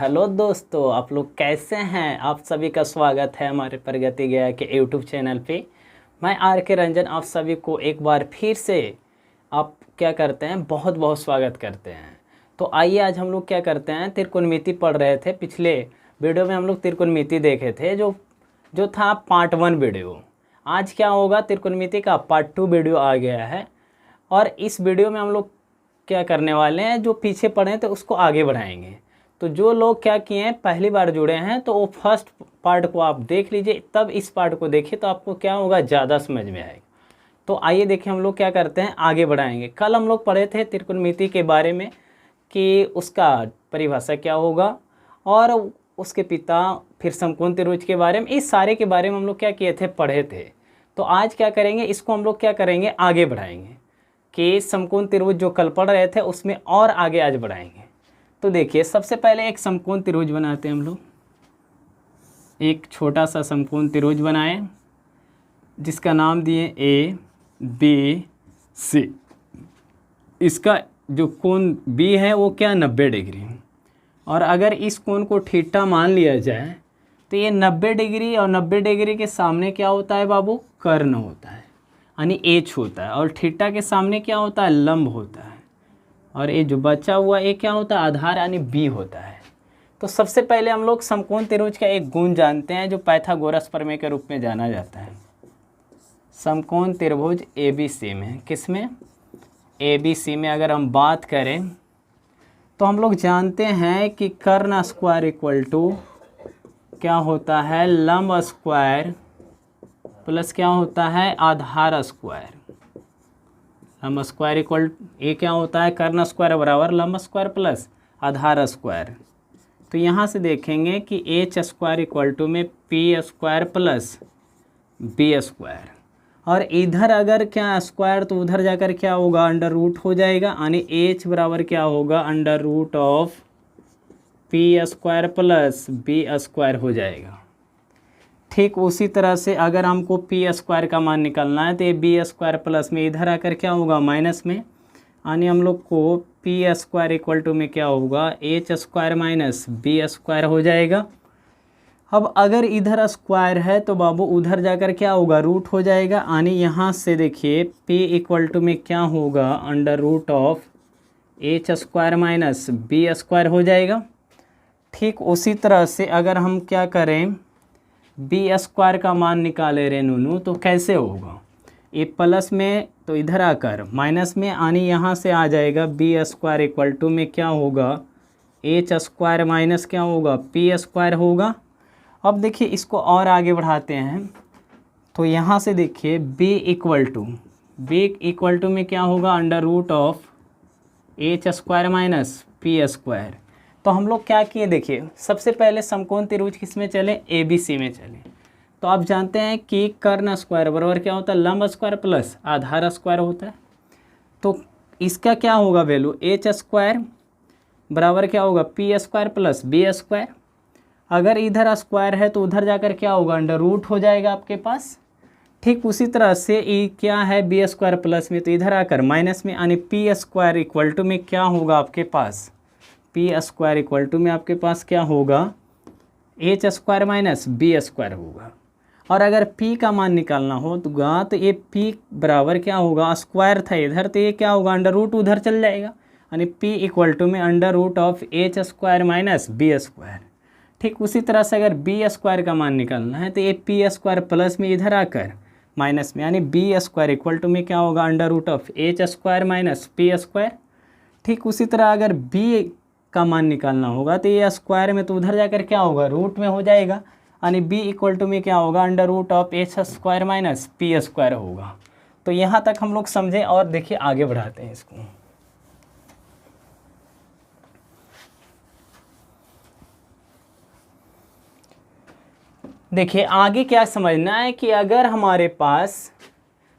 Hello दोस्तों, आप लोग कैसे हैं। आप सभी का स्वागत है हमारे प्रगति गया के यूट्यूब चैनल पे। मैं आर के रंजन आप सभी को एक बार फिर से आप क्या करते हैं, बहुत बहुत स्वागत करते हैं। तो आइए आज हम लोग क्या करते हैं, त्रिकोणमिति पढ़ रहे थे। पिछले वीडियो में हम लोग त्रिकोणमिति देखे थे, जो था पार्ट 1 वीडियो। आज क्या होगा, त्रिकोणमिति का पार्ट 2 वीडियो आ गया है। और इस वीडियो में हम लोग क्या करने वाले हैं, जो पीछे पढ़े थे उसको आगे बढ़ाएंगे। तो जो लोग क्या किए हैं, पहली बार जुड़े हैं, तो वो फर्स्ट पार्ट को आप देख लीजिए, तब इस पार्ट को देखिए, तो आपको क्या होगा, ज़्यादा समझ में आएगा। तो आइए देखिए हम लोग क्या करते हैं, आगे बढ़ाएंगे। कल हम लोग पढ़े थे त्रिकोणमिति के बारे में कि उसका परिभाषा क्या होगा, और उसके पिता, फिर समकोण त्रिभुज के बारे में, इस सारे के बारे में हम लोग क्या किए थे, पढ़े थे। तो आज क्या करेंगे, इसको हम लोग क्या करेंगे, आगे बढ़ाएंगे कि समकोण त्रिभुज जो कल पढ़ रहे थे उसमें और आगे आज बढ़ाएंगे। तो देखिए सबसे पहले एक समकोण त्रिभुज बनाते हैं हम लोग। एक छोटा सा समकोण त्रिभुज बनाए जिसका नाम दिए ए बी सी। इसका जो कोण बी है वो क्या 90 डिग्री, और अगर इस कोण को थीटा मान लिया जाए तो ये 90 डिग्री, और 90 डिग्री के सामने क्या होता है बाबू, कर्ण होता है, यानी एच होता है। और थीटा के सामने क्या होता है, लंब होता है। और ये जो बचा हुआ ये क्या होता है, आधार यानी बी होता है। तो सबसे पहले हम लोग समकोण त्रिभुज का एक गुण जानते हैं जो पाइथागोरस प्रमेय के रूप में जाना जाता है। समकोण त्रिभुज एबीसी में, किसमें, एबीसी में अगर हम बात करें तो हम लोग जानते हैं कि कर्ण स्क्वायर इक्वल टू क्या होता है, लंब स्क्वायर प्लस क्या होता है, आधार स्क्वायर। लंब स्क्वायर इक्वल ये क्या होता है, कर्ण स्क्वायर बराबर लंब स्क्वायर प्लस आधार स्क्वायर। तो यहाँ से देखेंगे कि एच स्क्वायर इक्वल टू में p square plus b square, और इधर अगर क्या स्क्वायर तो उधर जाकर क्या होगा, अंडर रूट हो जाएगा, यानी एच बराबर क्या होगा, under root of p square plus b square हो जाएगा। ठीक उसी तरह से अगर हमको पी स्क्वायर का मान निकालना है तो ये बी स्क्वायर प्लस में इधर आकर क्या होगा, माइनस में, यानी हम लोग को पी स्क्वायर इक्वल टू में क्या होगा, h square minus b square हो जाएगा। अब अगर इधर स्क्वायर है तो बाबू उधर जाकर क्या होगा, रूट हो जाएगा, यानी यहाँ से देखिए p इक्वल टू में क्या होगा, under root of h square minus b square हो जाएगा। ठीक उसी तरह से अगर हम क्या करें, बी स्क्वायर का मान निकाले रे नूनू, तो कैसे होगा, ये प्लस में तो इधर आकर माइनस में, यानी यहाँ से आ जाएगा बी स्क्वायर इक्वल टू में क्या होगा, एच स्क्वायर माइनस क्या होगा, पी स्क्वायर होगा। अब देखिए इसको और आगे बढ़ाते हैं, तो यहाँ से देखिए b इक्वल टू में क्या होगा, under root of h square minus p square. तो हम लोग क्या किए, देखिए सबसे पहले समकोण त्रिभुज किस में चले, ए बी सी में चले। तो आप जानते हैं कि कर्ण स्क्वायर बराबर क्या होता है, लंब स्क्वायर प्लस आधार स्क्वायर होता है। तो इसका क्या होगा वैल्यू, एच स्क्वायर बराबर क्या होगा, p square plus b square. अगर इधर स्क्वायर है तो उधर जाकर क्या होगा, अंडर रूट हो जाएगा आपके पास। ठीक उसी तरह से ई क्या है, बी स्क्वायर प्लस में, तो इधर आकर माइनस में, यानी पी स्क्वायर इक्वल टू में क्या होगा आपके पास, पी स्क्वायर इक्वल टू में आपके पास क्या होगा, h square minus b square होगा। और अगर p का मान निकालना हो तो ये p बराबर क्या होगा, स्क्वायर था इधर, तो ये क्या होगा, अंडर रूट उधर चल जाएगा, यानी p इक्वल टू में under root of h square minus b square. ठीक उसी तरह से अगर बी स्क्वायर का मान निकालना है तो ये पी स्क्वायर प्लस में इधर आकर माइनस में, यानी बी स्क्वायर इक्वल टू में क्या होगा, under root of h square minus p square. ठीक उसी तरह अगर b का मान निकालना होगा तो ये स्क्वायर में तो उधर जाकर क्या होगा, रूट में हो जाएगा, यानी b इक्वल टू में क्या होगा, under root of h square minus p square होगा। तो यहाँ तक हम लोग समझे, और देखिए आगे बढ़ाते हैं इसको। देखिए आगे क्या समझना है कि अगर हमारे पास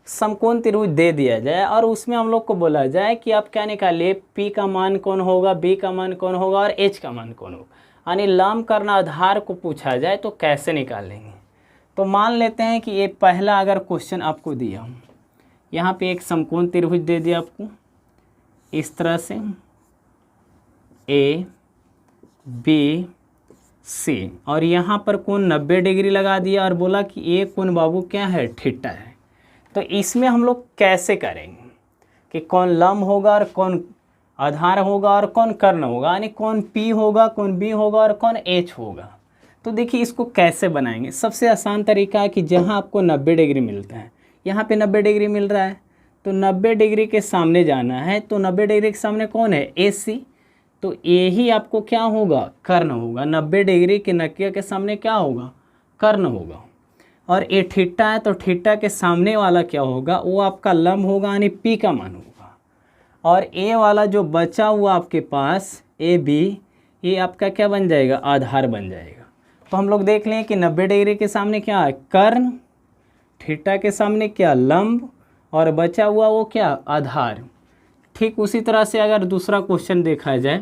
समकोण त्रिभुज दे दिया जाए और उसमें हम लोग को बोला जाए कि आप क्या निकालिए, p का मान कौन होगा, b का मान कौन होगा और h का मान कौन होगा, यानी लंब कर्ण आधार को पूछा जाए तो कैसे निकालेंगे। तो मान लेते हैं कि ये पहला अगर क्वेश्चन आपको दिया, यहाँ पे एक समकोण त्रिभुज दे दिया आपको इस तरह से, a बी सी, और यहाँ पर कोण 90 डिग्री लगा दिया और बोला कि ये कोण बाबू क्या है, थीटा है। तो इसमें हम लोग कैसे करेंगे कि कौन लंब होगा और कौन आधार होगा और कौन कर्ण होगा, यानी कौन P होगा, कौन B होगा और कौन H होगा। तो देखिए इसको कैसे बनाएंगे। सबसे आसान तरीका है कि जहाँ आपको 90 डिग्री मिलता है, यहाँ पे 90 डिग्री मिल रहा है तो 90 डिग्री के सामने जाना है। तो 90 डिग्री के सामने कौन है, AC, तो ये ही आपको क्या होगा, कर्ण होगा। 90 डिग्री के नक्किया के सामने क्या होगा, कर्ण होगा। और ये थीटा है तो थीटा के सामने वाला क्या होगा, वो आपका लंब होगा, यानी P का मान होगा। और ए वाला जो बचा हुआ आपके पास AB, ये आपका क्या बन जाएगा, आधार बन जाएगा। तो हम लोग देख लें कि 90 डिग्री के सामने क्या है, कर्ण, थीटा के सामने क्या, लंब, और बचा हुआ वो क्या, आधार। ठीक उसी तरह से अगर दूसरा क्वेश्चन देखा जाए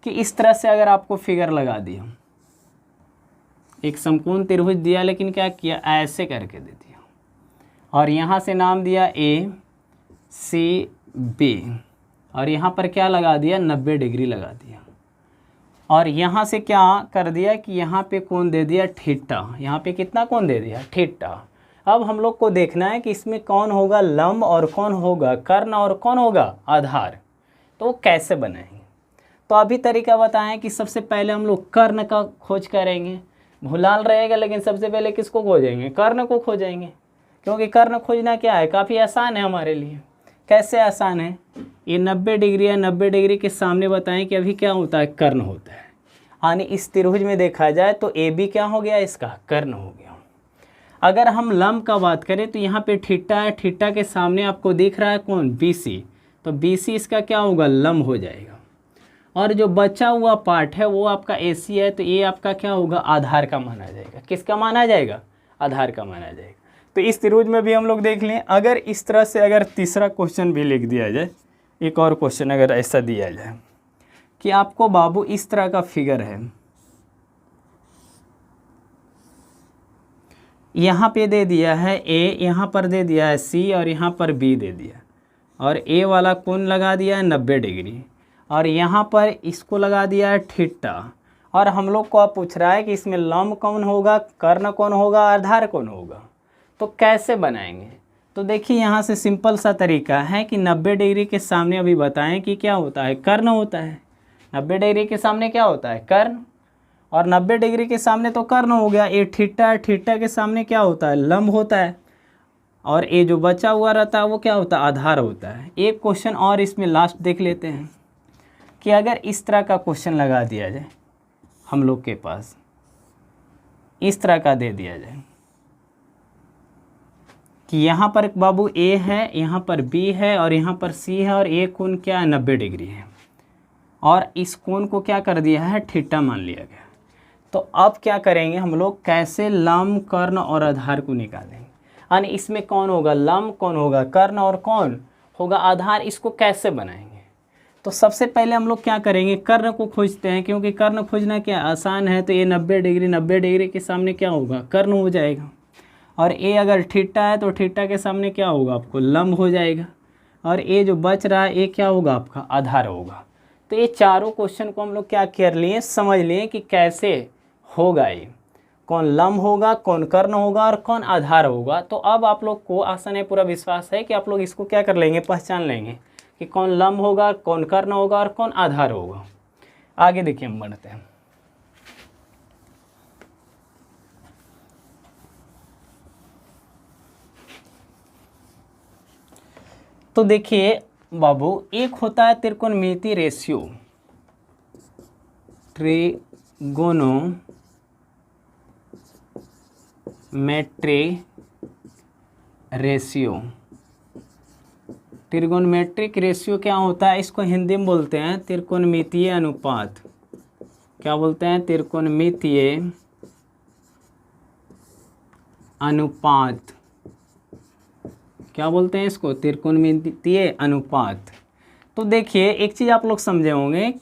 कि इस तरह से अगर आपको फिगर लगा दिया, एक समकोण त्रिभुज दिया, लेकिन क्या किया, ऐसे करके दे दिया, और यहाँ से नाम दिया ACB, और यहाँ पर क्या लगा दिया, 90 डिग्री लगा दिया, और यहाँ से क्या कर दिया कि यहाँ पे कोण दे दिया थीटा, यहाँ पे कितना कोण दे दिया, थीटा। अब हम लोग को देखना है कि इसमें कौन होगा लंब और कौन होगा कर्ण और कौन होगा आधार। तो वो कैसे बनाएंगे, तो अभी तरीका बताएं कि सबसे पहले हम लोग कर्ण का खोज करेंगे। भुलाल रहेगा, लेकिन सबसे पहले किसको खोजेंगे, कर्ण को खोजेंगे, क्योंकि कर्ण खोजना क्या है, काफ़ी आसान है हमारे लिए। कैसे आसान है, ये 90 डिग्री है, 90 डिग्री के सामने बताएं कि अभी क्या होता है, कर्ण होता है। यानी इस त्रिभुज में देखा जाए तो AB क्या हो गया, इसका कर्ण हो गया। अगर हम लंब का बात करें तो यहाँ पे थीटा है, थीटा के सामने आपको दिख रहा है कौन, BC, तो BC इसका क्या होगा, लंब हो जाएगा। और जो बचा हुआ पार्ट है वो आपका AC है, तो ये आपका क्या होगा, आधार का माना जाएगा। किसका माना जाएगा, आधार का माना जाएगा। तो इस त्रिभुज में भी हम लोग देख लें, अगर इस तरह से अगर तीसरा क्वेश्चन भी लिख दिया जाए, एक और क्वेश्चन अगर ऐसा दिया जाए कि आपको बाबू इस तरह का फिगर है, यहाँ पे दे दिया है A, यहाँ पर दे दिया है C, और यहाँ पर B दे दिया, और A वाला कोण लगा दिया है 90 डिग्री, और यहाँ पर इसको लगा दिया है थीटा, और हम लोग को अब पूछ रहा है कि इसमें लंब कौन होगा, कर्ण कौन होगा, आधार कौन होगा। तो कैसे बनाएंगे, तो देखिए यहाँ से सिंपल सा तरीका है कि 90 डिग्री के सामने अभी बताएं कि क्या होता है, कर्ण होता है। 90 डिग्री के सामने क्या होता है, कर्ण, और 90 डिग्री के सामने तो कर्ण हो गया। ये थीटा है, थीटा के सामने क्या होता है, लंब होता है, और ये जो बचा हुआ रहता है वो क्या होता है, आधार होता है। एक क्वेश्चन और इसमें लास्ट देख लेते हैं कि अगर इस तरह का क्वेश्चन लगा दिया जाए हम लोग के पास, इस तरह का दे दिया जाए कि यहाँ पर बाबू A है, यहाँ पर B है, और यहाँ पर C है, और ये कोण क्या है, 90 डिग्री है, और इस कोण को क्या कर दिया है, थीटा मान लिया गया। तो अब क्या करेंगे हम लोग, कैसे लंब, कर्ण और आधार को निकालेंगे, यानी इसमें कौन होगा लंब, कौन होगा कर्ण और कौन होगा आधार, इसको कैसे बनाएंगे। तो सबसे पहले हम लोग क्या करेंगे, कर्ण को खोजते हैं, क्योंकि कर्ण खोजना क्या आसान है। तो ये 90 डिग्री, 90 डिग्री के सामने क्या होगा, कर्ण हो जाएगा, और ये अगर थीटा है तो थीटा के सामने क्या होगा, आपको लंब हो जाएगा, और ये जो बच रहा है ये क्या होगा, आपका आधार होगा। तो ये चारों क्वेश्चन को हम लोग क्या कर लिए, समझ लिए कि कैसे होगा, ये कौन लंब होगा, कौन कर्ण होगा और कौन आधार होगा। तो अब आप लोग को आसान है, पूरा विश्वास है कि आप लोग इसको क्या कर लेंगे, पहचान लेंगे कि कौन लंब होगा, कौन कर्ण होगा और कौन आधार होगा। आगे देखिए हम बढ़ते हैं। तो देखिए बाबू, एक होता है त्रिकोणमितीय रेशियो, ट्रिगोनोमेट्रिक रेशियो। त्रिकोणमेट्रिक रेशियो क्या होता है, इसको हिंदी में बोलते हैं त्रिकोणमितीय अनुपात। क्या बोलते हैं, त्रिकोणमितीय अनुपात। क्या बोलते हैं इसको, त्रिकोणमितीय अनुपात। तो देखिए एक चीज़ आप लोग समझे होंगे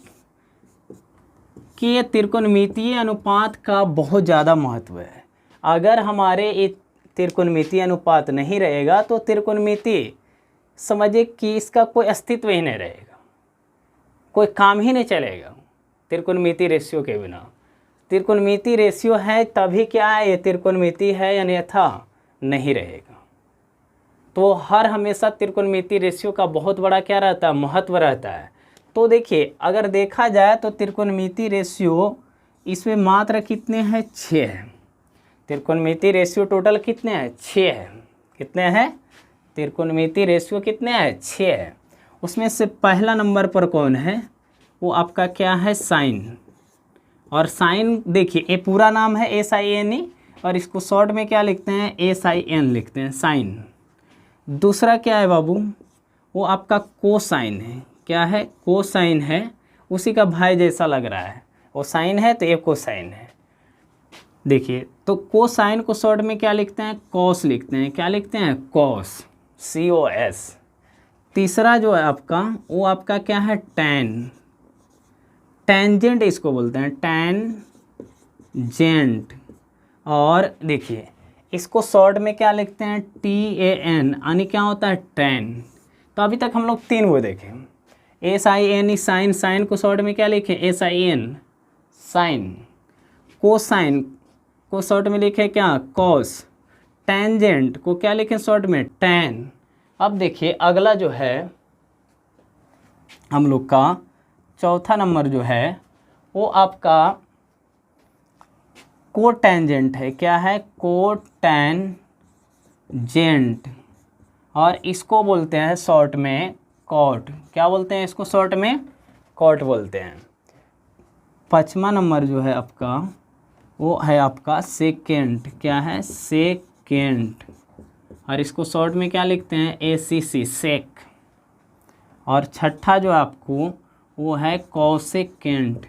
कि ये त्रिकोणमितीय अनुपात का बहुत ज़्यादा महत्व है। अगर हमारे ये त्रिकोणमितीय अनुपात नहीं रहेगा तो त्रिकोणमितीय समझिए कि इसका कोई अस्तित्व ही नहीं रहेगा, कोई काम ही नहीं चलेगा। त्रिकोणमिति रेशियो के बिना। त्रिकोणमिति रेशियो है तभी क्या है, ये त्रिकोणमिति है, यानी अन्यथा नहीं रहेगा। तो हर हमेशा त्रिकोणमिति रेशियो का बहुत बड़ा क्या रहता है, महत्व रहता है। तो देखिए अगर देखा जाए तो त्रिकोणमिति रेशियो इसमें मात्र कितने हैं, 6 है। त्रिकोणमिति रेशियो टोटल कितने हैं, 6 है। कितने हैं, त्रिकोणमिति रेशियो कितने हैं, 6 है। उसमें से पहला नंबर पर कौन है, वो आपका क्या है, साइन। और साइन देखिए ये पूरा नाम है SINE और इसको शॉर्ट में क्या लिखते हैं, SIN लिखते हैं, साइन। दूसरा क्या है बाबू, वो आपका कोसाइन है। क्या है, कोसाइन है, उसी का भाई जैसा लग रहा है, वो साइन है तो ये कोसाइन है। देखिए तो कोसाइन को शॉर्ट में क्या लिखते हैं, कॉस लिखते हैं। क्या लिखते हैं, कॉस, COS। तीसरा जो है आपका वो आपका क्या है, टैन। टेंजेंट इसको बोलते हैं, टेंजेंट। और देखिए इसको शॉर्ट में क्या लिखते हैं, TAN, यानी क्या होता है, टैन। तो अभी तक हम लोग 3 वो देखें, SINE साइन, साइन को शॉर्ट में क्या लिखें, SIN साइन। कोसाइन को शॉर्ट में लिखे क्या, कॉस। टेंजेंट को क्या लिखें शॉर्ट में, टैन। अब देखिए अगला जो है हम लोग का चौथा नंबर जो है वो आपका कोटेंजेंट है। क्या है, कोटेंजेंट, और इसको बोलते हैं शॉर्ट में कॉट। क्या बोलते हैं इसको शॉर्ट में, कॉट बोलते हैं। 5वां नंबर जो है आपका वो है आपका सेकेंड। क्या है, सेकेंड, और इसको शॉर्ट में क्या लिखते हैं, ACC, सेक। और छठा जो आपको वो है कॉसेकेंट।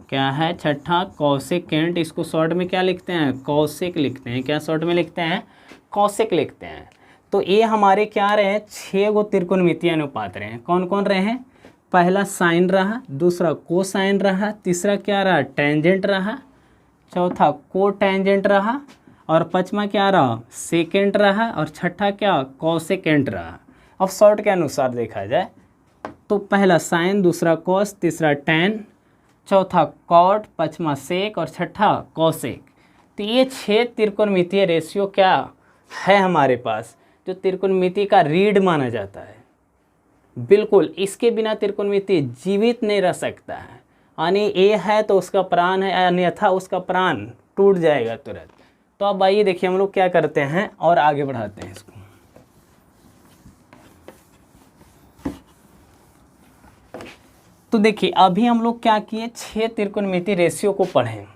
क्या है, छठा कॉसेकेंट, इसको शॉर्ट में क्या लिखते हैं, कॉसेक लिखते हैं। क्या शॉर्ट में लिखते हैं, कॉसेक लिखते हैं। तो ये हमारे क्या रहे, 6 गो त्रिकोणमितीय अनुपात रहे। कौन कौन रहे हैं, पहला साइन रहा, दूसरा कोसाइन रहा, तीसरा क्या रहा, टेंजेंट रहा, चौथा कोटेंजेंट रहा, और 5वां क्या रहा, सेकेंड रहा, और छठा क्या, कॉसेकेंट रहा। अब शॉर्ट के अनुसार देखा जाए तो पहला साइन, दूसरा कॉस, तीसरा टैन, चौथा कॉट, 5वां सेक और छठा कॉसेक। तो ये 6 त्रिकोणमितीय रेशियो क्या है हमारे पास, जो त्रिकोणमिति का रीढ़ माना जाता है। बिल्कुल इसके बिना त्रिकोणमिति जीवित नहीं रह सकता है, यानी ये है तो उसका प्राण है, अन्यथा उसका प्राण टूट जाएगा तुरंत। तो अब आइए देखिए हम लोग क्या करते हैं और आगे बढ़ाते हैं इसको। तो देखिए अभी हम लोग क्या किए, 6 त्रिकोणमिति रेशियो को पढ़ें,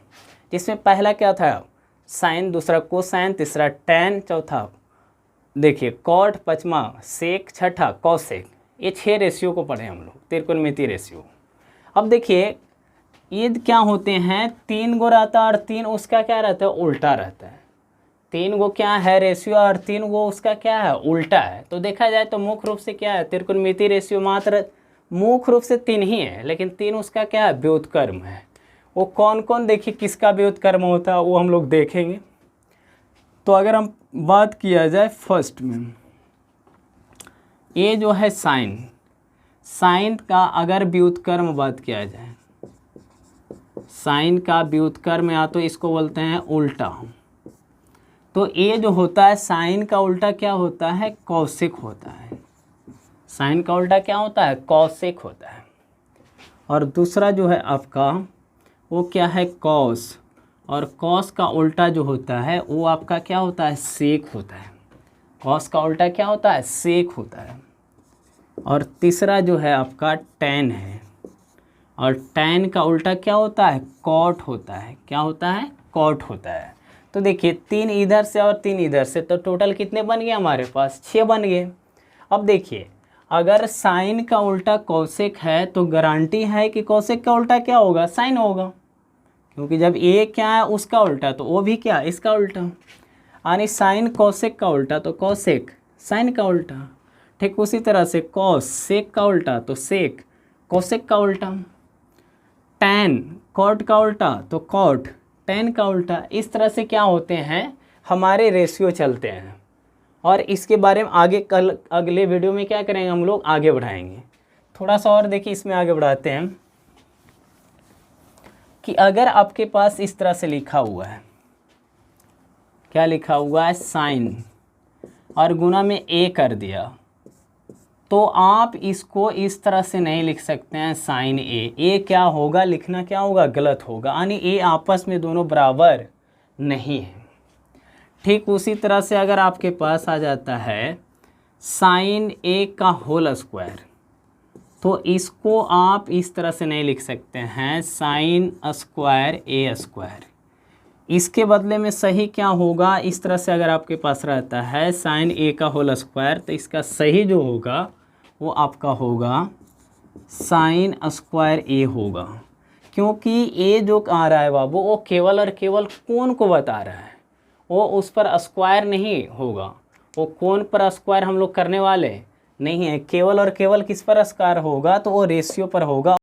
जिसमें पहला क्या था, साइन, दूसरा कोसाइन, तीसरा टैन, चौथा देखिए कॉट, 5वां सेक, छठा कॉसेक। ये 6 रेशियो को पढ़े हम लोग, त्रिकोणमिति रेशियो। अब देखिए ये क्या होते हैं, 3 गो रहता है और 3 उसका क्या रहता है, उल्टा रहता है। 3 गो क्या है रेशियो और 3 गो उसका क्या है, उल्टा है। तो देखा जाए तो मुख्य रूप से क्या है, त्रिकोणमिति रेशियो मात्र मुख्य रूप से 3 ही है, लेकिन 3 उसका क्या है, व्युत्क्रम है। वो कौन कौन, देखिए किसका व्युत्क्रम होता है वो हम लोग देखेंगे। तो अगर हम बात किया जाए फर्स्ट में, ये जो है साइन, साइन का अगर व्युत्क्रम बात किया जाए, साइन का व्युत्क्रम या तो इसको बोलते हैं उल्टा। तो ये जो होता है साइन का उल्टा क्या होता है, कौशिक होता है। साइन का उल्टा क्या होता है, कौशिक होता है। और दूसरा जो है आपका वो क्या है, कॉस, और कॉस का उल्टा जो होता है वो आपका क्या होता है, सेक होता है। कॉस का उल्टा क्या होता है, सेक होता है। और तीसरा जो है आपका टैन है, और टैन का उल्टा क्या होता है, कॉट होता है। क्या होता है, कॉट होता है। तो देखिए 3 इधर से और 3 इधर से, तो टोटल कितने बन गए हमारे पास, 6 बन गए। अब देखिए अगर साइन का उल्टा कौशिक है तो गारंटी है कि कौशिक का उल्टा क्या होगा, साइन होगा, क्योंकि जब ये क्या है उसका उल्टा तो वो भी क्या, इसका उल्टा। यानी साइन कौशिक का उल्टा तो कौशिक साइन का उल्टा। ठीक उसी तरह से कॉस सेक का उल्टा तो सेक कौशिक का उल्टा। टैन कॉट का उल्टा तो कॉट टैन का उल्टा। इस तरह से क्या होते हैं हमारे रेशियो चलते हैं, और इसके बारे में आगे कल अगले वीडियो में क्या करेंगे हम लोग, आगे बढ़ाएंगे। थोड़ा सा और देखिए इसमें आगे बढ़ाते हैं। कि अगर आपके पास इस तरह से लिखा हुआ है, क्या लिखा हुआ है, साइन, और गुना में ए कर दिया, तो आप इसको इस तरह से नहीं लिख सकते हैं साइन ए क्या होगा, लिखना क्या होगा, गलत होगा, यानी ए आपस में दोनों बराबर नहीं है। ठीक उसी तरह से अगर आपके पास आ जाता है साइन ए का होल स्क्वायर, तो इसको आप इस तरह से नहीं लिख सकते हैं साइन स्क्वायर ए स्क्वायर। इसके बदले में सही क्या होगा, इस तरह से अगर आपके पास रहता है साइन ए का होल स्क्वायर, तो इसका सही जो होगा वो आपका होगा साइन स्क्वायर ए होगा, क्योंकि ए जो आ रहा है बाबू वो केवल और केवल कोण को बता रहा है, वो उस पर स्क्वायर नहीं होगा, वो कोण पर स्क्वायर हम लोग करने वाले नहीं है, केवल और केवल किस पर स्क्वायर होगा, तो वो रेशियो पर होगा।